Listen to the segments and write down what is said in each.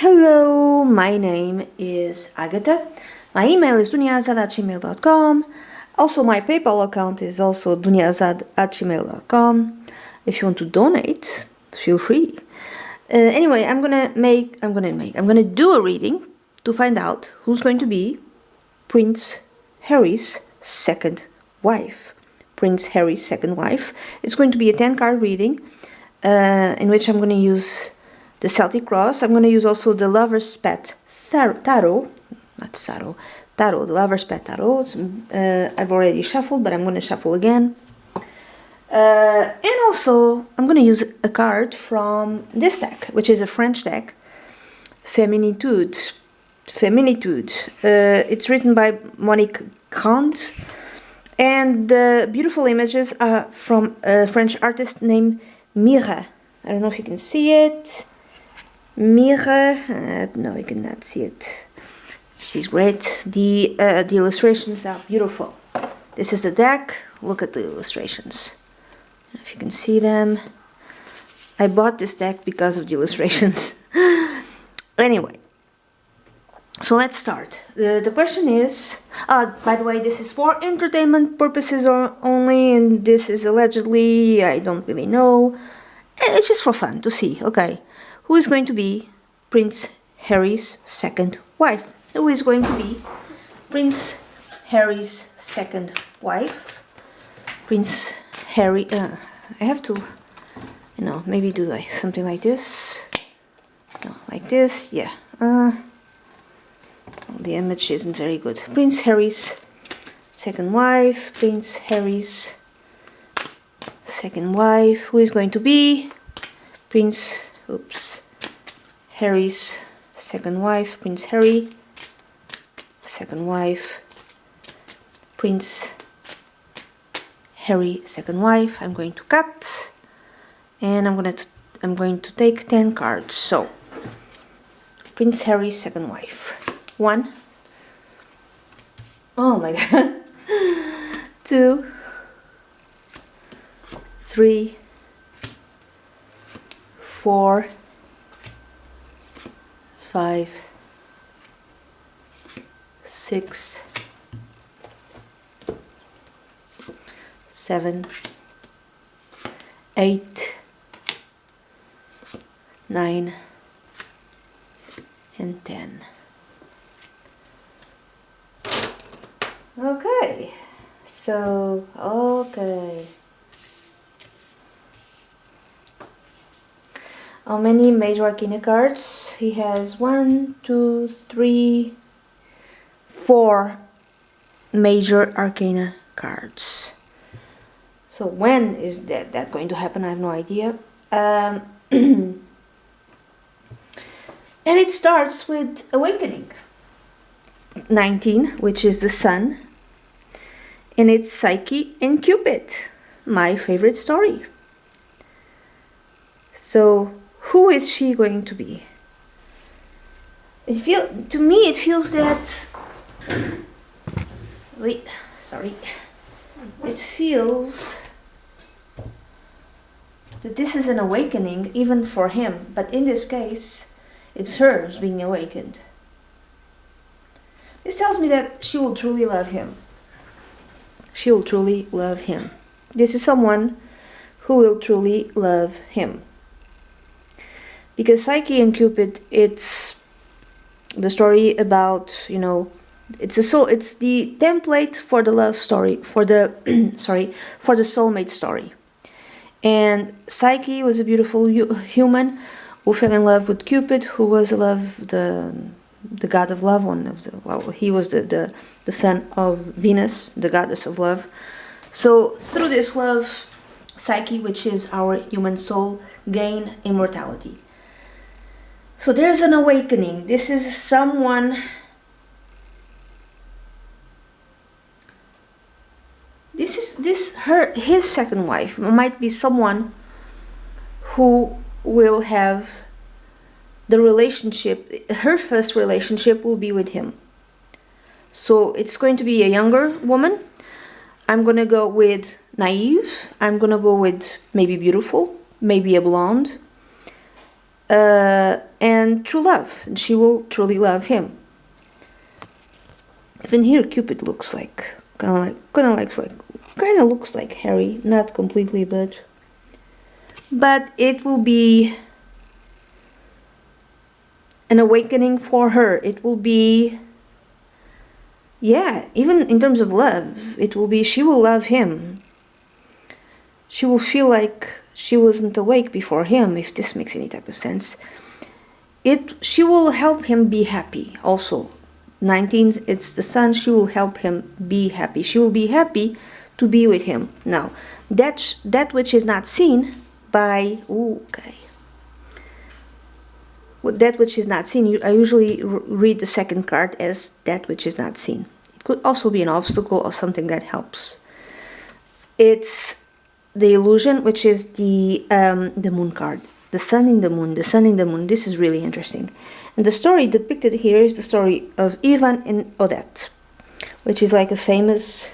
Hello, my name is Odette. My email is dunyazade@gmail.com. Also, my PayPal account is also dunyazade@gmail.com. If you want to donate, feel free. Anyway, I'm gonna do a reading to find out who's going to be Prince Harry's second wife. Prince Harry's second wife. It's going to be a 10-card reading, in which I'm going to use the Celtic Cross. I'm going to use also the Lover's Pet Tarot. The Lover's Pet Tarot. I've already shuffled, but I'm going to shuffle again. And also, I'm going to use a card from this deck, which is a French deck, Féminitude. It's written by Monique Grande, and the beautiful images are from a French artist named migh. I don't know if you can see it. Migh, no, you cannot see it. She's great. The illustrations are beautiful. This is the deck. Look at the illustrations. If you can see them. I bought this deck because of the illustrations. Anyway, so let's start. The question is, by the way, this is for entertainment purposes only, and this is allegedly, I don't really know. It's just for fun to see, okay. Who is going to be Prince Harry's second wife? Who is going to be Prince Harry's second wife? Prince Harry, I have to, maybe do like something like this. No, like this, yeah. The image isn't very good. Prince Harry's second wife. Prince Harry's second wife. Who is going to be Prince Harry's second wife? Prince Harry, second wife. Prince Harry, second wife. I'm going to cut, and I'm going to take 10 cards. So, Prince Harry's second wife. 1. Oh my God. 2, 3, 4, 5, 6, 7, 8, 9, and 10. Okay, so, okay. How many major arcana cards? He has 1, 2, 3, 4 major arcana cards. So when is that going to happen? I have no idea. And it starts with Awakening 19, which is the Sun, and it's Psyche and Cupid, my favorite story. So who is she going to be? To me it feels that it feels that this is an awakening even for him, but in this case it's her who's being awakened. This tells me that she will truly love him. She will truly love him. This is someone who will truly love him. Because Psyche and Cupid, it's the story about, it's the template for the love story, for the for the soulmate story. And Psyche was a beautiful human who fell in love with Cupid, who was the god of love, he was the son of Venus, the goddess of love. So through this love, Psyche, which is our human soul, gain immortality. So there's an awakening. This is someone, his second wife might be someone who will have the relationship, her first relationship will be with him. So it's going to be a younger woman. I'm going to go with naive. I'm going to go with maybe beautiful, maybe a blonde. and true love. She will truly love him. Even here, Cupid looks like kind of looks like Harry, not completely, but it will be an awakening for her. It will be, yeah, even in terms of love, it will be, she will love him. She will feel like she wasn't awake before him, if this makes any type of sense. She will help him be happy also. 19, it's the sun. She will help him be happy. She will be happy to be with him. Now, that which is not seen by, okay. That which is not seen, I usually read the second card as that which is not seen. It could also be an obstacle or something that helps. It's the illusion, which is the moon card. The sun in the moon, the sun in the moon. This is really interesting. And the story depicted here is the story of Ivan and Odette, which is like a famous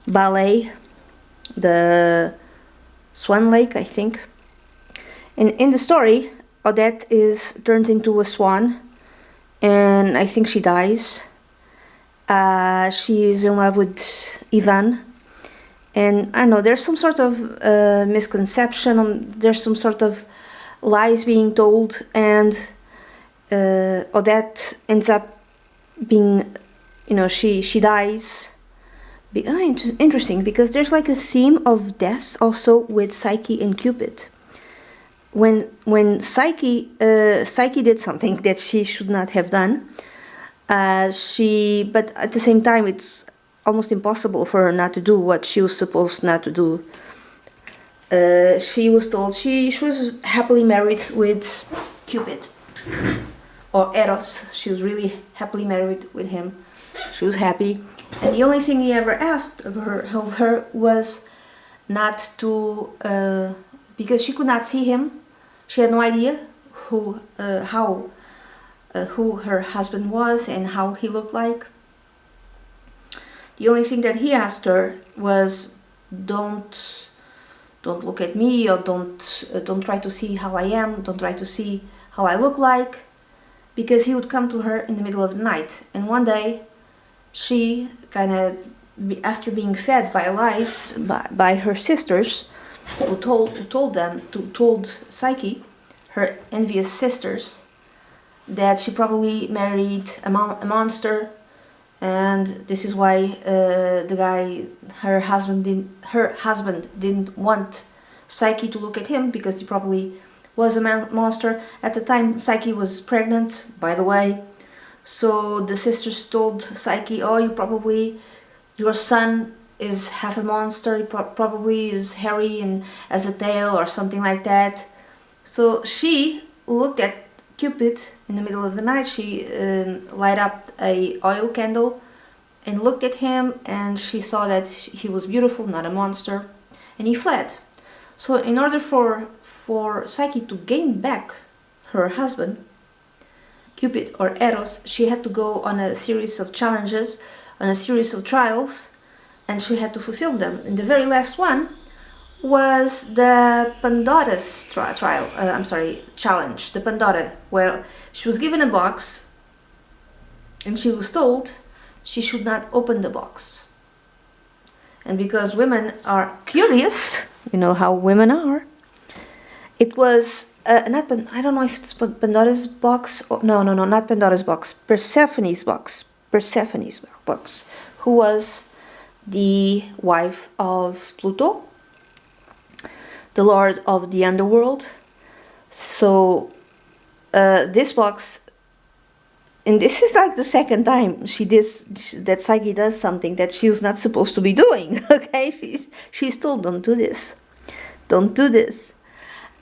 ballet, the Swan Lake, I think. And in the story, Odette turns into a swan, and I think she dies. She is in love with Ivan. And I know there's some sort of misconception, there's some sort of lies being told, and Odette ends up being, she dies. Interesting, because there's like a theme of death also with Psyche and Cupid. When Psyche did something that she should not have done, but at the same time it's almost impossible for her not to do what she was supposed not to do. She was told she was happily married with Cupid, or Eros. She was really happily married with him. She was happy, and the only thing he ever asked of her was not to, because she could not see him. She had no idea who her husband was and how he looked like. The only thing that he asked her was, don't look at me, or don't try to see how I am, don't try to see how I look like, because he would come to her in the middle of the night. And one day, she kind of, after being fed by lies by her sisters, who told Psyche, her envious sisters, that she probably married a monster. And this is why her husband didn't want Psyche to look at him, because he probably was a monster. At the time, Psyche was pregnant, by the way. So the sisters told Psyche, "Oh, your son is half a monster. He probably is hairy and has a tail or something like that." So she looked at Cupid in the middle of the night. She light up a oil candle and looked at him, and she saw that he was beautiful, not a monster, and he fled. So in order for Psyche to gain back her husband, Cupid or Eros, she had to go on a series of challenges, on a series of trials, and she had to fulfill them. And the very last one was the Pandora's challenge, the Pandora, where she was given a box and she was told she should not open the box. And because women are curious, you know how women are, it was I don't know if it's Pandora's box, or, no, not Pandora's box, Persephone's box, who was the wife of Pluto, the lord of the underworld. So this box, and this is like the second time that Psyche does something that she was not supposed to be doing. Okay, she's told, don't do this,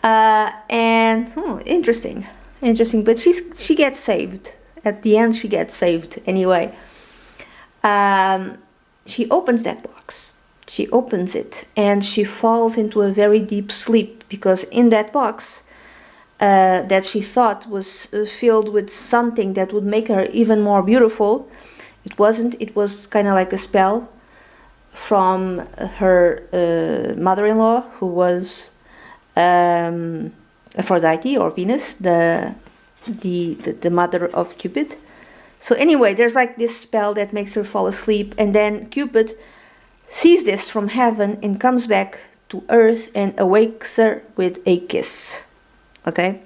and interesting, but she gets saved at the end. She gets saved anyway. She opens that box. She opens it and she falls into a very deep sleep, because in that box that she thought was filled with something that would make her even more beautiful, it wasn't. It was kind of like a spell from her mother-in-law, who was Aphrodite or Venus, the mother of Cupid. So anyway, there's like this spell that makes her fall asleep, and then Cupid sees this from heaven and comes back to earth and awakes her with a kiss. Okay,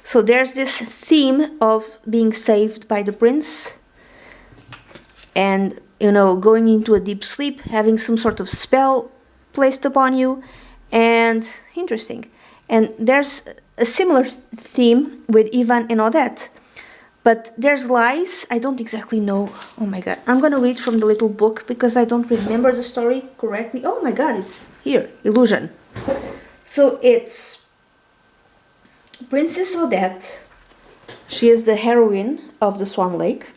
so there's this theme of being saved by the prince, and going into a deep sleep, having some sort of spell placed upon you, and interesting. And there's a similar theme with Ivan and Odette, but there's lies. I don't exactly know. Oh my god, I'm gonna read from the little book because I don't remember the story correctly. Oh my god, it's here, illusion. So it's Princess Odette. She is the heroine of the Swan Lake.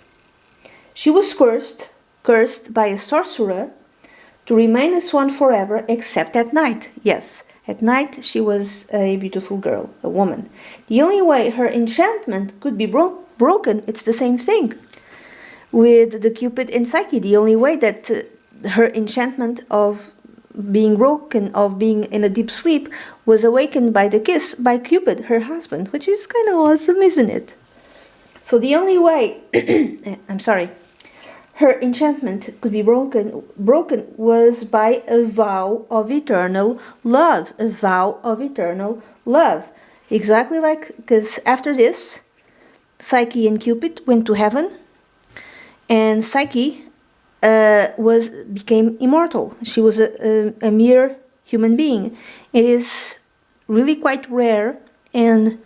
She was cursed by a sorcerer to remain a swan forever except at night. Yes, at night she was a beautiful girl, a woman. The only way her enchantment could be broken, it's the same thing with the Cupid and Psyche. The only way that her enchantment of being broken, of being in a deep sleep, was awakened by the kiss by Cupid, her husband, which is kind of awesome, isn't it? So the only way, I'm sorry, her enchantment could be broken was by a vow of eternal love. A vow of eternal love. Exactly like, because after this, Psyche and Cupid went to heaven, and Psyche became immortal. She was a mere human being. It is really quite rare in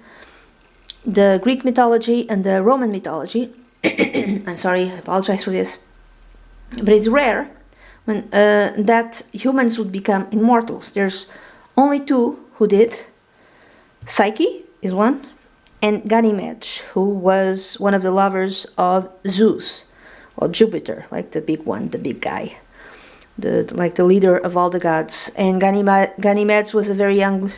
the Greek mythology and the Roman mythology. I'm sorry, I apologize for this, but it's rare when that humans would become immortals. There's only two who did. Psyche is one, and Ganymede, who was one of the lovers of Zeus, or Jupiter, like the big one, the big guy, like the leader of all the gods. And Ganymede was a very young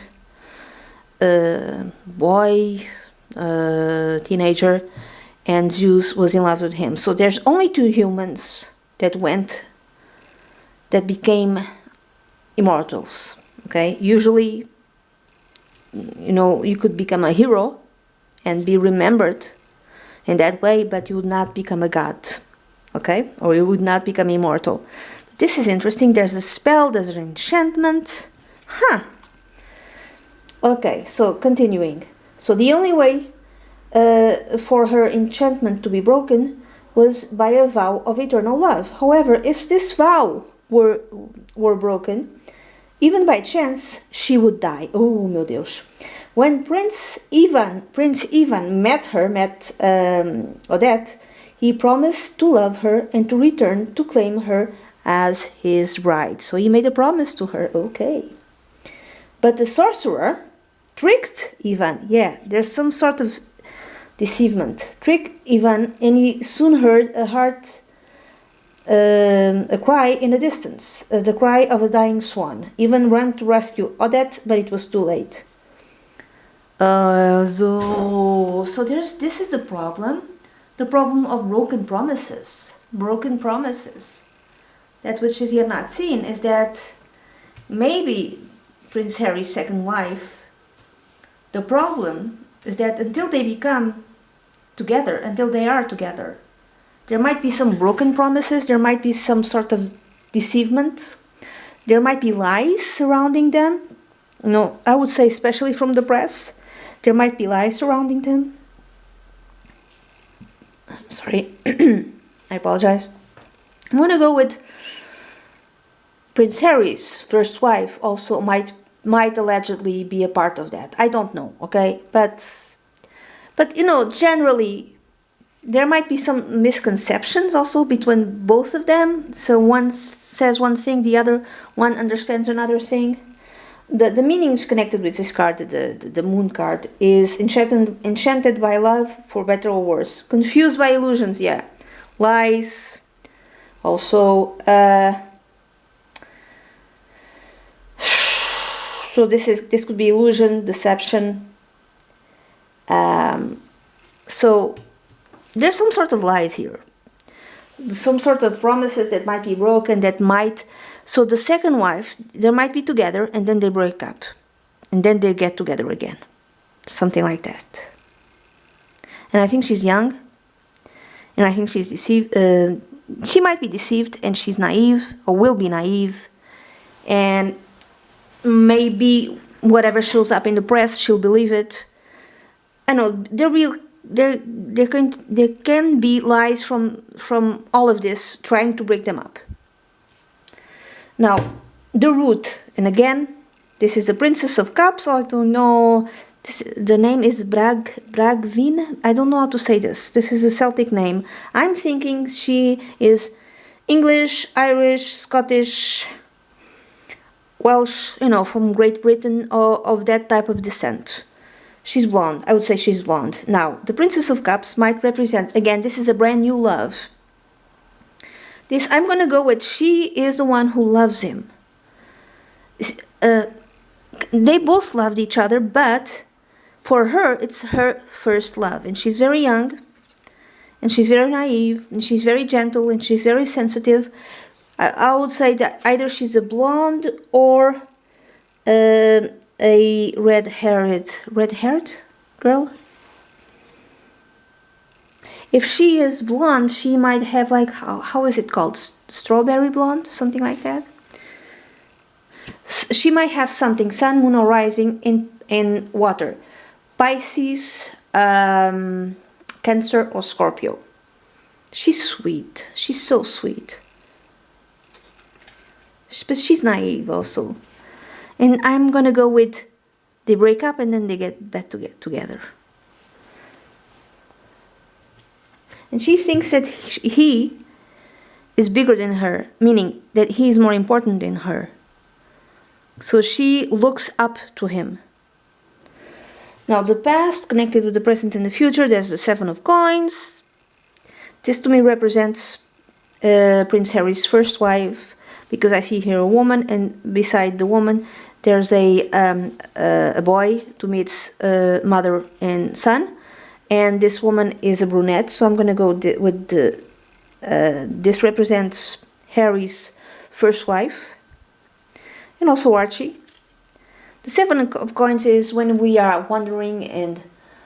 boy, teenager, and Zeus was in love with him. So there's only two humans that became immortals. Okay, usually, you could become a hero and be remembered in that way, but you would not become a god. Okay, or you would not become immortal. This is interesting. There's a spell, there's an enchantment. Okay, so continuing. So the only way for her enchantment to be broken was by a vow of eternal love. However, if this vow were broken, even by chance, she would die. Oh, meu Deus. When Prince Ivan met Odette, he promised to love her and to return to claim her as his bride. So he made a promise to her. Okay. But the sorcerer tricked Ivan. Yeah, there's some sort of deceivement. Tricked Ivan, and he soon heard a cry in the distance, the cry of a dying swan. Ivan ran to rescue Odette, but it was too late. So this is the problem of broken promises. That which is yet not seen is that maybe Prince Harry's second wife, the problem is that until they become together, until they are together, there might be some broken promises, there might be some sort of deceivement, there might be lies surrounding them. I would say especially from the press, there might be lies surrounding them. I'm sorry, I apologize. I'm going to go with Prince Harry's first wife also might allegedly be a part of that. I don't know, okay? But generally, there might be some misconceptions also between both of them. So one says one thing, the other one understands another thing. The meanings connected with this card, the moon card, is enchanted by love, for better or worse. Confused by illusions, yeah. Lies, also. So this could be illusion, deception. So there's some sort of lies here. Some sort of promises that might be broken, so the second wife, they might be together and then they break up. And then they get together again. something like that. And I think she's young, and I think she's deceived. She might be deceived, and she's naive, or will be naive, and maybe whatever shows up in the press, she'll believe it. I know there can be lies from all of this trying to break them up. Now, the root, and again, this is the Princess of Cups. I don't know. The name is Bragvin. I don't know how to say this. This is a Celtic name. I'm thinking she is English, Irish, Scottish, Welsh, from Great Britain, or of that type of descent. She's blonde. I would say she's blonde. Now, the Princess of Cups might represent, again, this is a brand new love. This, I'm going to go with, she is the one who loves him. They both loved each other, but for her, it's her first love. And she's very young, and she's very naive, and she's very gentle, and she's very sensitive. I would say that either she's a blonde or a red-haired girl. If she is blonde, she might have like, how is it called? Strawberry blonde? Something like that. She might have something, sun, moon, or rising in water. Pisces, Cancer, or Scorpio. She's sweet. She's so sweet. But she's naive also. And I'm going to go with they break up and then they get back together. And she thinks that he is bigger than her, meaning that he is more important than her. So she looks up to him. Now the past connected with the present and the future, there's the 7 of coins. This to me represents Prince Harry's first wife, because I see here a woman, and beside the woman there's a boy. To me it's mother and son, and this woman is a brunette, so I'm going to go with the this represents Harry's first wife, and also Archie. The 7 of coins is when we are wandering and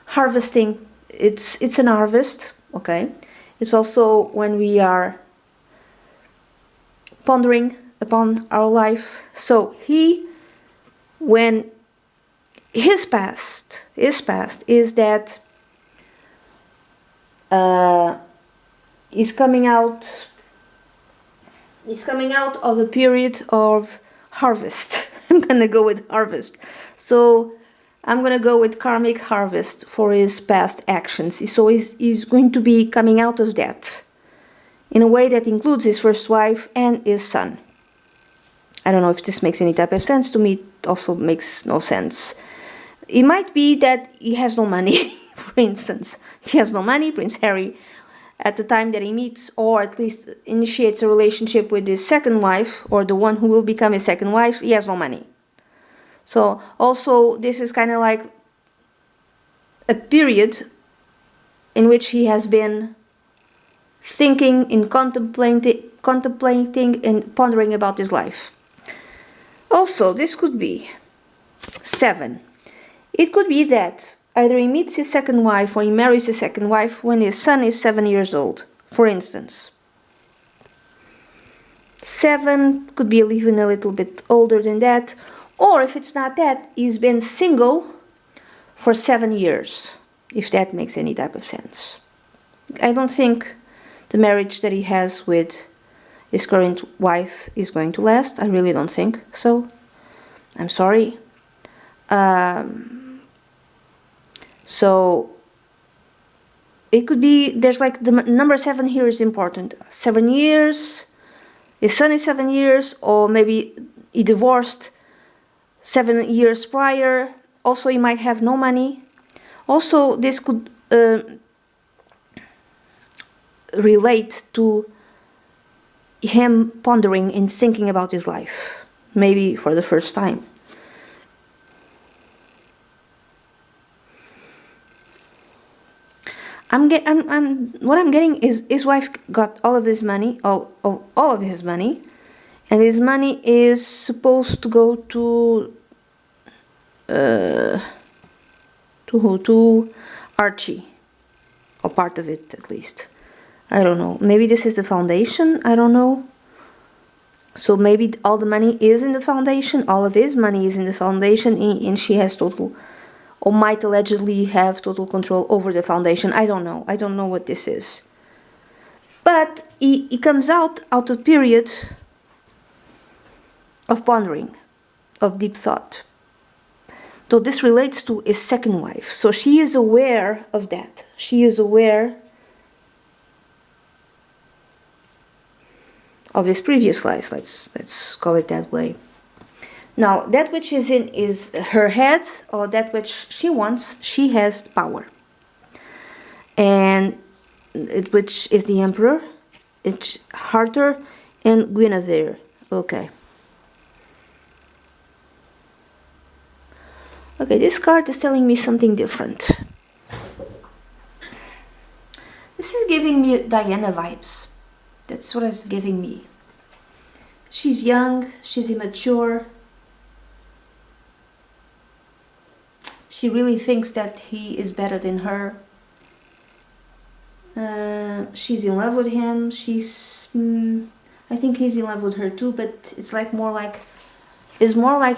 harvesting. It's an harvest, okay? It's also when we are pondering upon our life. So when his past is that he's coming out of a period of harvest. I'm gonna go with harvest. So I'm gonna go with karmic harvest for his past actions. So he's going to be coming out of that in a way that includes his first wife and his son. I don't know if this makes any type of sense. To me, it also makes no sense. It might be that he has no money, for instance. He has no money, Prince Harry, at the time that he meets, or at least initiates a relationship with his second wife, or the one who will become his second wife, he has no money. So also, this is kind of like a period in which he has been thinking and contemplating and pondering about his life. Also, this could be 7. It could be that either he meets his second wife or he marries his second wife when his son is 7 years old, for instance. 7 could be even a little bit older than that. Or if it's not that, he's been single for 7 years, if that makes any type of sense. I don't think the marriage that he has with his current wife is going to last. I really don't think so. I'm sorry. So it could be, there's like the number 7 here is important. 7 years, his son is 7 years, or maybe he divorced 7 years prior. Also, he might have no money. Also, this could relate to him pondering and thinking about his life, maybe for the first time. What I'm getting is his wife got all of his money, all of his money, and his money is supposed to go to to Archie, or part of it at least. I don't know. Maybe this is the foundation. I don't know. So maybe all the money is in the foundation. All of his money is in the foundation, and she has total, or might allegedly have total control over the foundation. I don't know. I don't know what this is. But he comes out of a period of pondering, of deep thought. Though this relates to his second wife. So she is aware of that. She is aware of his previous lives, let's call it that way. Now, that which is in is her head, or that which she wants, she has power. And which is the emperor, it's Arthur and Guinevere. Okay. Okay, this card is telling me something different. This is giving me Diana vibes. That's what it's giving me. She's young, she's immature. She really thinks that he is better than her. She's in love with him. I think he's in love with her too, but it's more like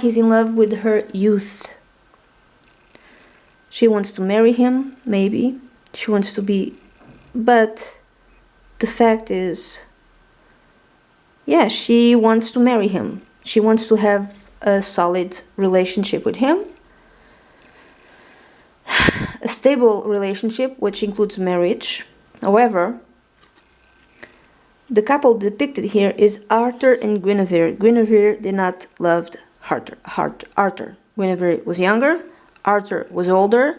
he's in love with her youth. She wants to marry him, maybe. She wants to be, but the fact is, yeah, she wants to marry him. She wants to have a solid relationship with him. A stable relationship, which includes marriage. However, the couple depicted here is Arthur and Guinevere. Guinevere did not love Arthur. Guinevere was younger, Arthur was older,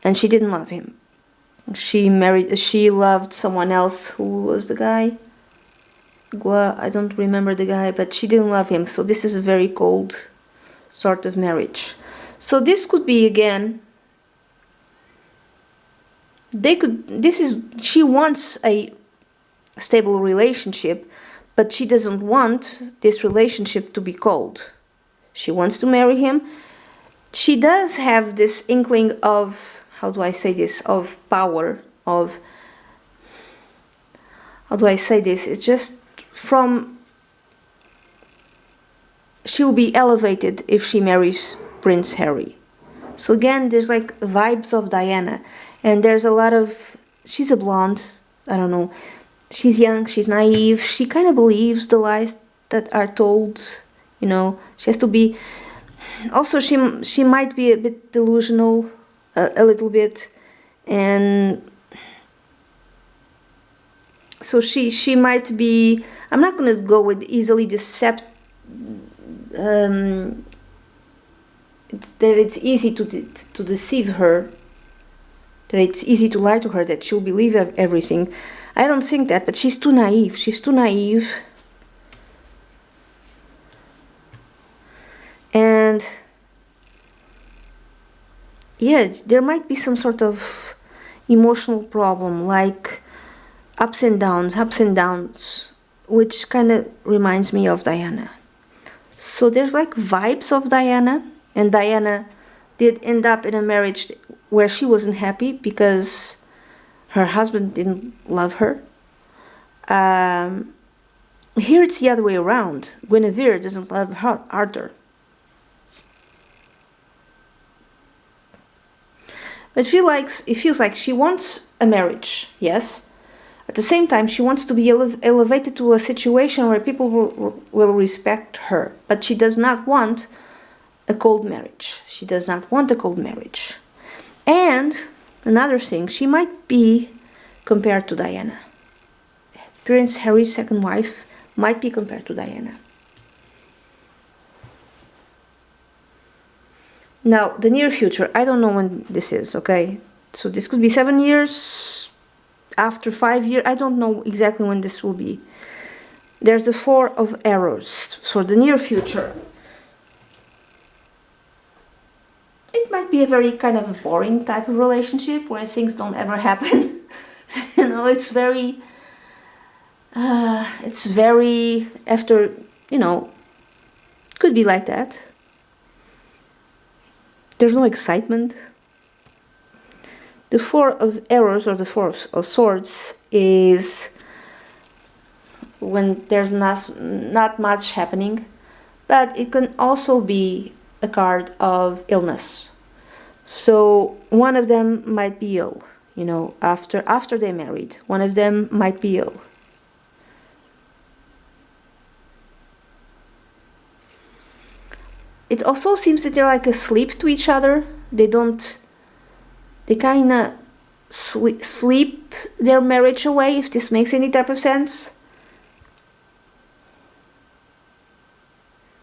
and she didn't love him. She loved someone else. Who was the guy? I don't remember the guy, but she didn't love him. So this is a very cold sort of marriage. So this could be again, she wants a stable relationship, but she doesn't want this relationship to be cold. She wants to marry him. She does have this inkling of, how do I say this, of power, of, how do I say this, it's just from, she'll be elevated if she marries Prince Harry. So again, there's like vibes of Diana, and there's a lot of, she's a blonde, I don't know, she's young, she's naive, she kind of believes the lies that are told, you know, she has to be, also she might be a bit delusional, a little bit, and so she might be, I'm not going to go with easily decept, it's easy to deceive her, that it's easy to lie to her, that she'll believe everything. I don't think that, but she's too naive. She's too naive. And yeah, there might be some sort of emotional problem, like ups and downs, which kind of reminds me of Diana. So there's like vibes of Diana, and Diana did end up in a marriage where she wasn't happy because her husband didn't love her. Here it's the other way around. Guinevere doesn't love Arthur. But it feels like she wants a marriage, yes. At the same time, she wants to be elevated to a situation where people will respect her. But she does not want a cold marriage. She does not want a cold marriage. And another thing, she might be compared to Diana. Prince Harry's second wife might be compared to Diana. Now, the near future, I don't know when this is, okay? So this could be 7 years, after 5 years, I don't know exactly when this will be. There's the 4 of arrows, so the near future. It might be a very kind of a boring type of relationship where things don't ever happen. You know, it's very, after, you know, could be like that. There's no excitement. The Four of Arrows, or the Four of Swords, is when there's not much happening, but it can also be a card of illness. So one of them might be ill, you know, after they're married. One of them might be ill. It also seems that they're like asleep to each other. They kind of sleep their marriage away, if this makes any type of sense.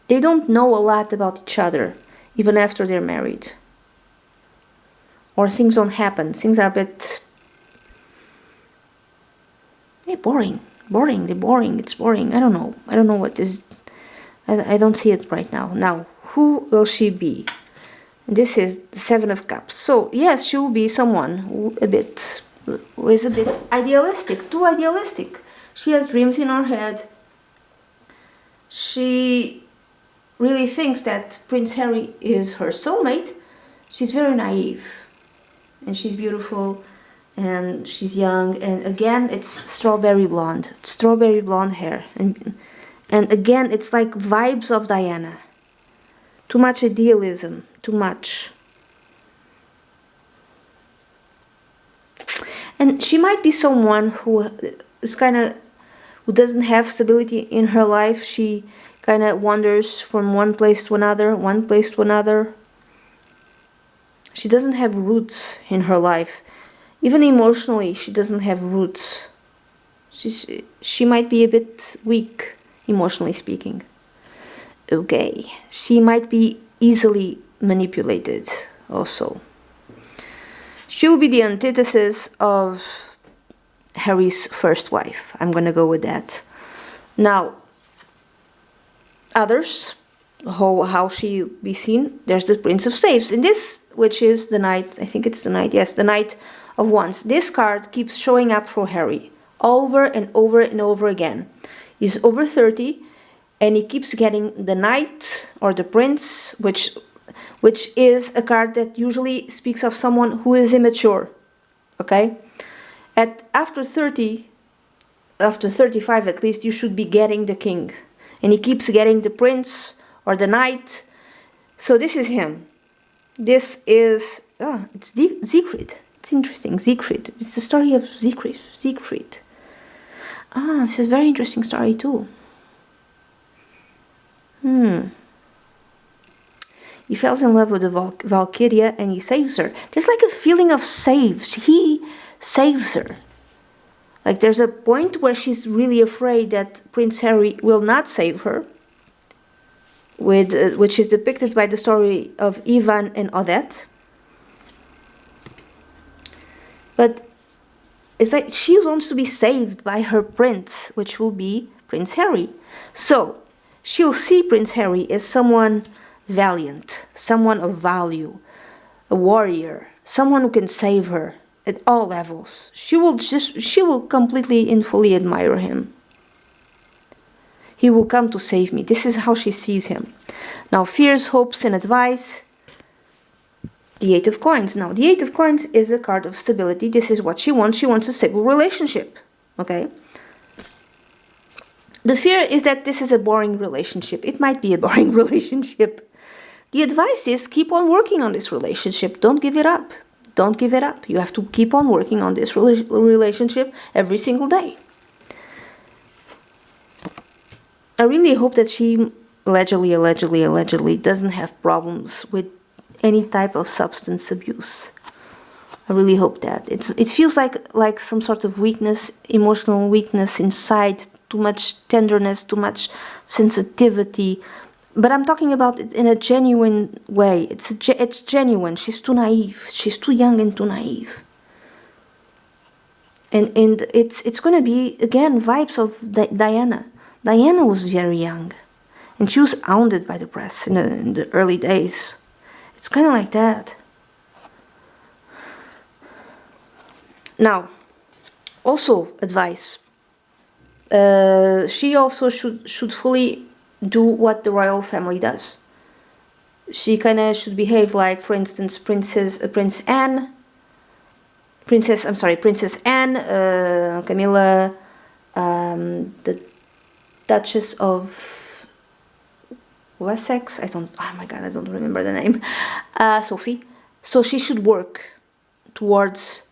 They don't know a lot about each other, even after they're married. Or things don't happen. Things are a bit... they're boring. They're boring. It's boring. I don't know. I don't know what is... I don't see it right now. Now, who will she be? This is the Seven of Cups. So, yes, she will be someone who is a bit idealistic. Too idealistic. She has dreams in her head. She really thinks that Prince Harry is her soulmate. She's very naive. And she's beautiful. And she's young. And again, it's strawberry blonde. Strawberry blonde hair. And again, it's like vibes of Diana. Too much idealism. Too much. And she might be someone who is who doesn't have stability in her life. She kind of wanders from one place to another, She doesn't have roots in her life. Even emotionally, she doesn't have roots. She might be a bit weak, emotionally speaking. Okay, she might be easily manipulated also. She'll be the antithesis of Harry's first wife. I'm gonna go with that. Now, others, how she'll be seen, there's the Prince of Staves. In this, which is the Knight, I think it's the Knight, yes, the Knight of Wands. This card keeps showing up for Harry over and over and over again. He's over 30 and he keeps getting the Knight or the Prince, which is a card that usually speaks of someone who is immature, okay? After 30, after 35 at least, you should be getting the King. And he keeps getting the Prince or the Knight. So this is him. This is, it's Siegfried. It's interesting, Siegfried. It's the story of Siegfried. This is a very interesting story too. He falls in love with the Valkyria and he saves her. There's like a feeling of saves. He saves her. Like there's a point where she's really afraid that Prince Harry will not save her, which is depicted by the story of Ivan and Odette. But it's like she wants to be saved by her prince, which will be Prince Harry. So she'll see Prince Harry as someone valiant, someone of value, a warrior, someone who can save her at all levels. She will completely and fully admire him. He will come to save me. This is how she sees him. Now, fears, hopes, and advice. The Eight of Coins. Now, the Eight of Coins is a card of stability. This is what she wants. She wants a stable relationship. Okay? The fear is that this is a boring relationship. It might be a boring relationship. The advice is keep on working on this relationship. Don't give it up. Don't give it up. You have to keep on working on this relationship every single day. I really hope that she allegedly doesn't have problems with any type of substance abuse. I really hope that. It feels like some sort of weakness, emotional weakness inside, too much tenderness, too much sensitivity. But I'm talking about it in a genuine way. It's genuine. She's too naive. She's too young and too naive. And it's going to be, again, vibes of Diana. Diana was very young. And she was hounded by the press in the early days. It's kind of like that. Now, also advice. She also should fully do what the royal family does. She kind of should behave like, for instance, Prince Anne, Princess Anne, Camilla, the Duchess of Wessex, oh my god, I don't remember the name, Sophie. So she should work towards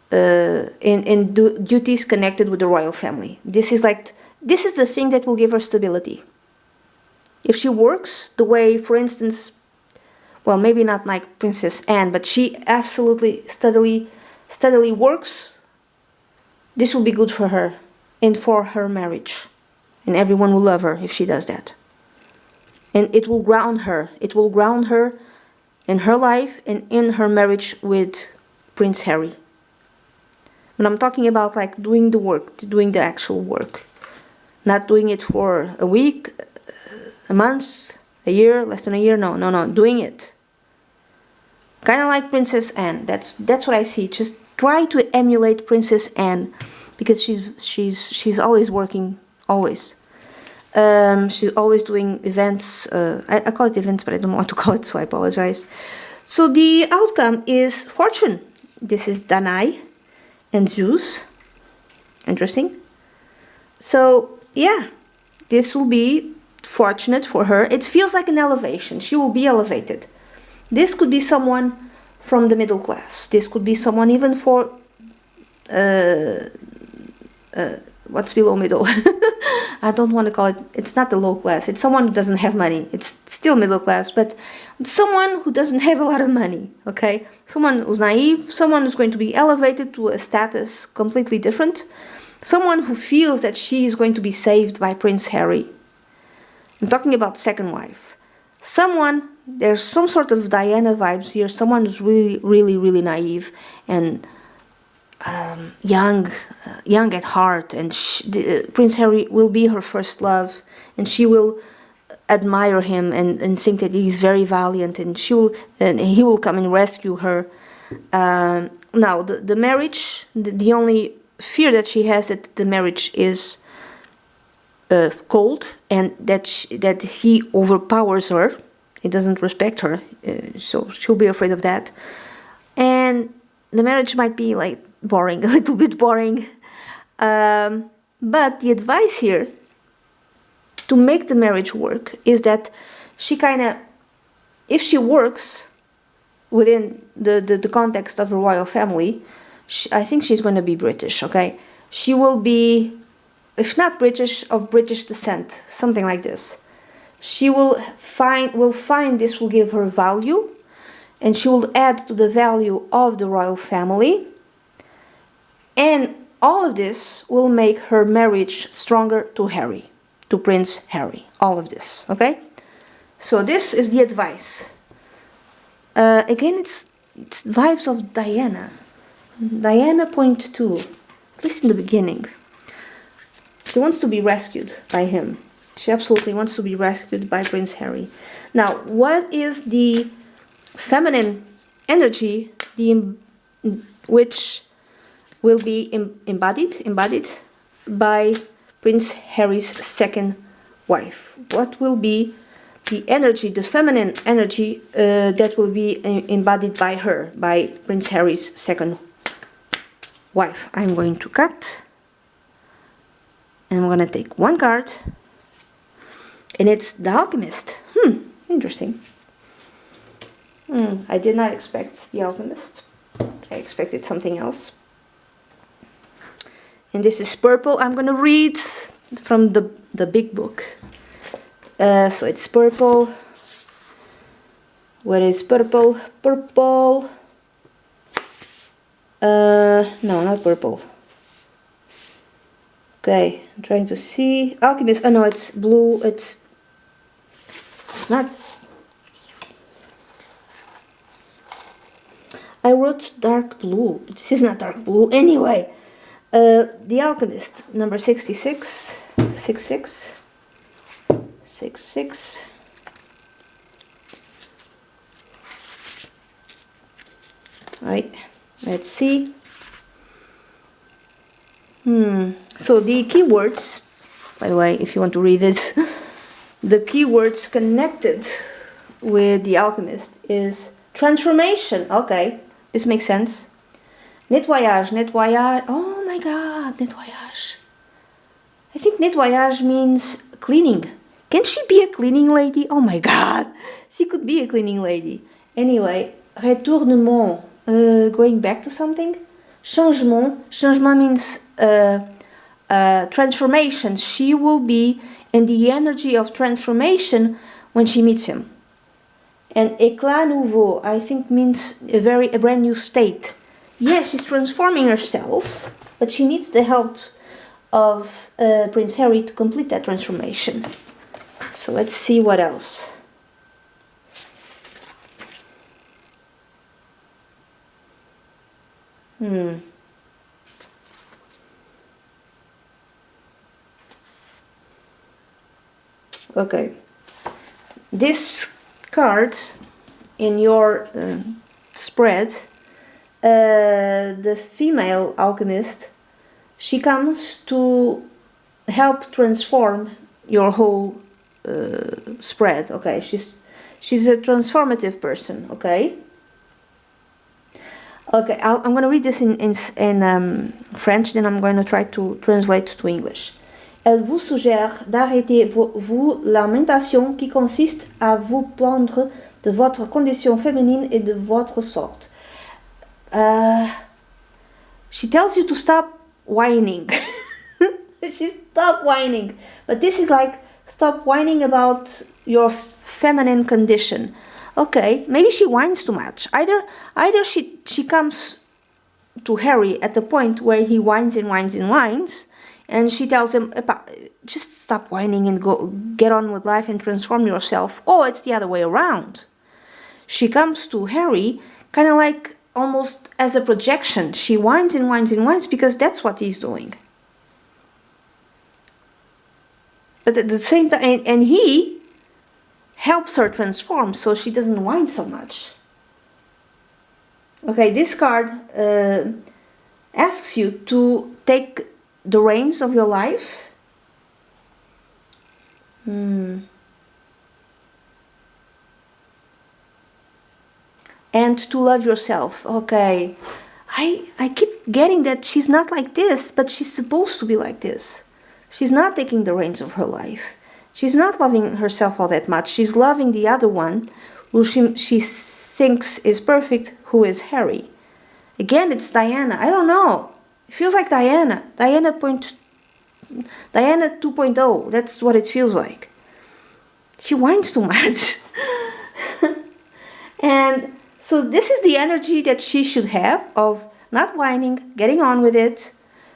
duties connected with the royal family. This is the thing that will give her stability. If she works the way, for instance, well, maybe not like Princess Anne, but she absolutely steadily works, this will be good for her and for her marriage. And everyone will love her if she does that. And it will ground her. It will ground her in her life and in her marriage with Prince Harry. When I'm talking about like doing the work, doing the actual work. Not doing it for a week, a month, a year, less than a year. No, doing it. Kind of like Princess Anne. That's what I see. Just try to emulate Princess Anne, because she's always working, always. She's always doing events. I call it events, but I don't know what to call it, so I apologize. So the outcome is fortune. This is Danae and Zeus. Interesting. So yeah, this will be fortunate for her. It feels like an elevation. She will be elevated. This could be someone from the middle class. This could be someone even for what's below middle. I don't want to call it, it's not the low class. It's someone who doesn't have money. It's still middle class, but someone who doesn't have a lot of money, okay? Someone who's naive, someone who's going to be elevated to a status completely different. Someone who feels that she is going to be saved by Prince Harry. I'm talking about second wife. Someone, there's some sort of Diana vibes here. Someone who's really naive and young at heart, and Prince Harry will be her first love, and she will admire him and think that he's very valiant, and he will come and rescue her. Now the marriage, the only fear that she has, that the marriage is cold, and that he overpowers her. He doesn't respect her, so she'll be afraid of that. And the marriage might be like boring, a little bit boring. But the advice here to make the marriage work is that she if she works within the context of a royal family, I think she's going to be British, okay? She will be, if not British, of British descent, something like this. She will find this will give her value, and she will add to the value of the royal family. And all of this will make her marriage stronger to Harry, to Prince Harry. All of this, okay? So this is the advice. Again, it's vibes of Diana. Diana point 2, at least in the beginning. She wants to be rescued by him. She absolutely wants to be rescued by Prince Harry. Now, what is the feminine energy, which will be embodied by Prince Harry's second wife? What will be the energy, the feminine energy that will be embodied by her, by Prince Harry's second wife? I'm going to cut, and I'm going to take one card, and it's the Alchemist. Interesting. I did not expect the Alchemist. I expected something else. And this is purple. I'm going to read from the big book. So it's purple. What is purple? Purple. No, not purple. Okay, I'm trying to see. Alchemist. Oh no, it's blue. It's not. I wrote dark blue. This is not dark blue. Anyway, The Alchemist, number 66. 66. 66. Right. Let's see. So the keywords, by the way, if you want to read it, the keywords connected with The Alchemist is transformation. Okay, this makes sense. Nettoyage, nettoyage. Oh my god, nettoyage. I think nettoyage means cleaning. Can she be a cleaning lady? Oh my god, she could be a cleaning lady. Anyway, retournement, going back to something. Changement, changement means transformation. She will be in the energy of transformation when she meets him. And éclat nouveau, I think, means a brand new state. Yes, she's transforming herself, but she needs the help of Prince Harry to complete that transformation. So let's see what else. Okay. This card in your spread, the female alchemist, she comes to help transform your whole spread. Okay, she's a transformative person. Okay. Okay, I'm going to read this in French, then I'm going to try to translate to English. Elle vous suggère d'arrêter vous lamentation qui consiste à vous plaindre de votre condition féminine et de votre sorte. She tells you to stop whining. She stop whining. But this is like, stop whining about your feminine condition. Okay, maybe she whines too much. Either she comes to Harry at the point where he whines and whines and whines, and she tells him, just stop whining and get on with life and transform yourself. Or it's the other way around. She comes to Harry kind of like almost as a projection. She whines and whines and whines because that's what he's doing. But at the same time, and he helps her transform so she doesn't whine so much. Okay, this card asks you to take the reins of your life. And to love yourself. Okay, I keep getting that she's not like this, but she's supposed to be like this. She's not taking the reins of her life. She's not loving herself all that much. She's loving the other one, who she thinks is perfect, who is Harry. Again, it's Diana. I don't know. It feels like Diana. Diana 2.0. That's what it feels like. She whines too much. And so this is the energy that she should have of not whining, getting on with it.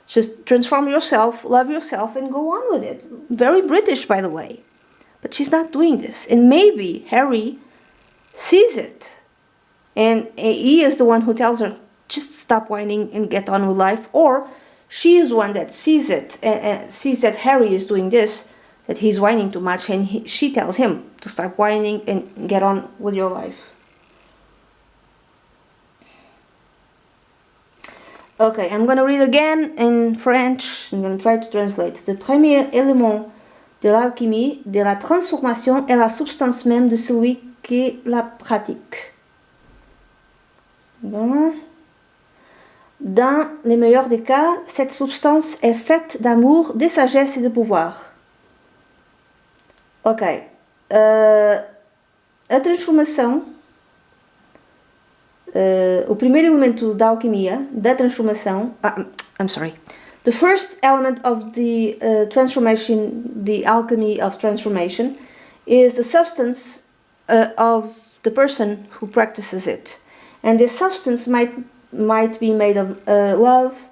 Just transform yourself, love yourself, and go on with it. Very British, by the way. But she's not doing this. And maybe Harry sees it. And he is the one who tells her, just stop whining and get on with life. Or she is one that sees it and sees that Harry is doing this, that he's whining too much. And she tells him to stop whining and get on with your life. Okay, I'm going to read again in French. I'm going to try to translate. Le premier élément de l'alchimie, de la transformation, est la substance même de celui qui la pratique. Dans les meilleurs des cas, cette substance est faite d'amour, de sagesse et de pouvoir. Ok. A transformação. O primeiro elemento da alquimia, da transformação. I'm sorry. The first element of the transformation, the alchemy of transformation, is the substance of the person who practices it. And this substance might be made of love,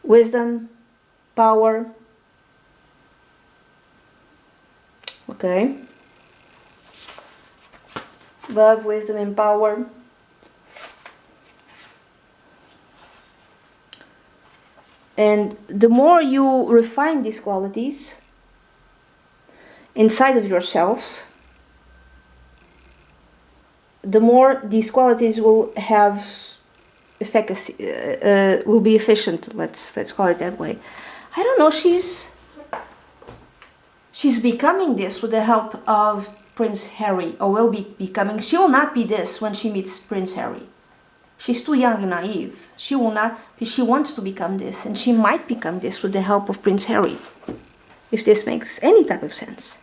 wisdom, power. Okay. Love, wisdom, and power. And the more you refine these qualities inside of yourself, the more these qualities will have efficacy, will be efficient. Let's call it that way. I don't know. She's becoming this with the help of Prince Harry, or will be becoming. She will not be this when she meets Prince Harry. She's too young and naive. She will not, she wants to become this, and she might become this with the help of Prince Harry. If this makes any type of sense.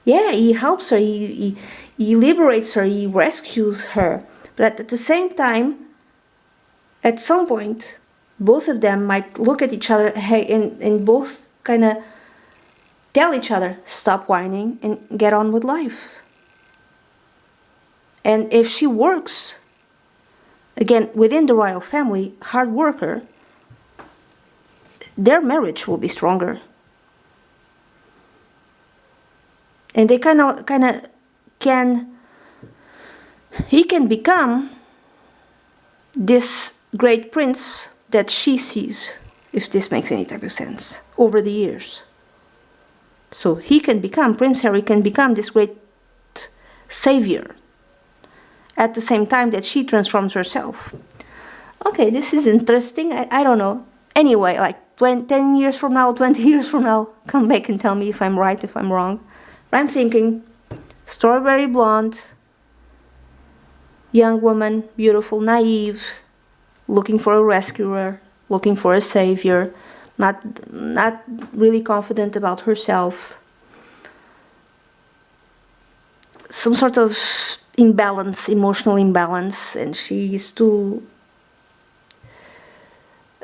Yeah, he helps her, he liberates her, he rescues her. But at the same time, at some point, both of them might look at each other, hey, and both kind of tell each other, stop whining and get on with life. And if she works, again, within the royal family, hard worker, their marriage will be stronger. And they kind of can, he can become this great prince that she sees, if this makes any type of sense, over the years. So he can become, Prince Harry can become this great savior at the same time that she transforms herself. Okay, this is interesting. I don't know. Anyway, like 10 years from now, 20 years from now, come back and tell me if I'm right, if I'm wrong. But I'm thinking, strawberry blonde, young woman, beautiful, naive, looking for a rescuer, looking for a savior, not really confident about herself. Some sort of imbalance, emotional imbalance, and she is too...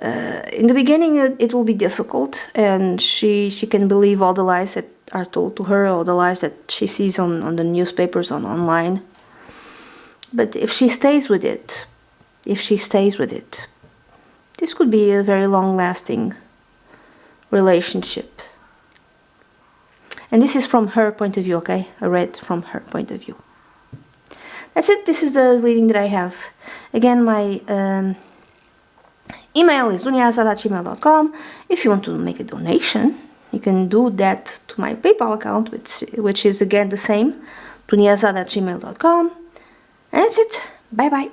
in the beginning it will be difficult, and she can believe all the lies that are told to her, all the lies that she sees on the newspapers, online. But if she stays with it, this could be a very long-lasting relationship. And this is from her point of view, okay? I read from her point of view. That's it. This is the reading that I have. Again, my email is dunyazade@gmail.com. If you want to make a donation, you can do that to my PayPal account, which is again the same, dunyazade@gmail.com. And that's it. Bye bye.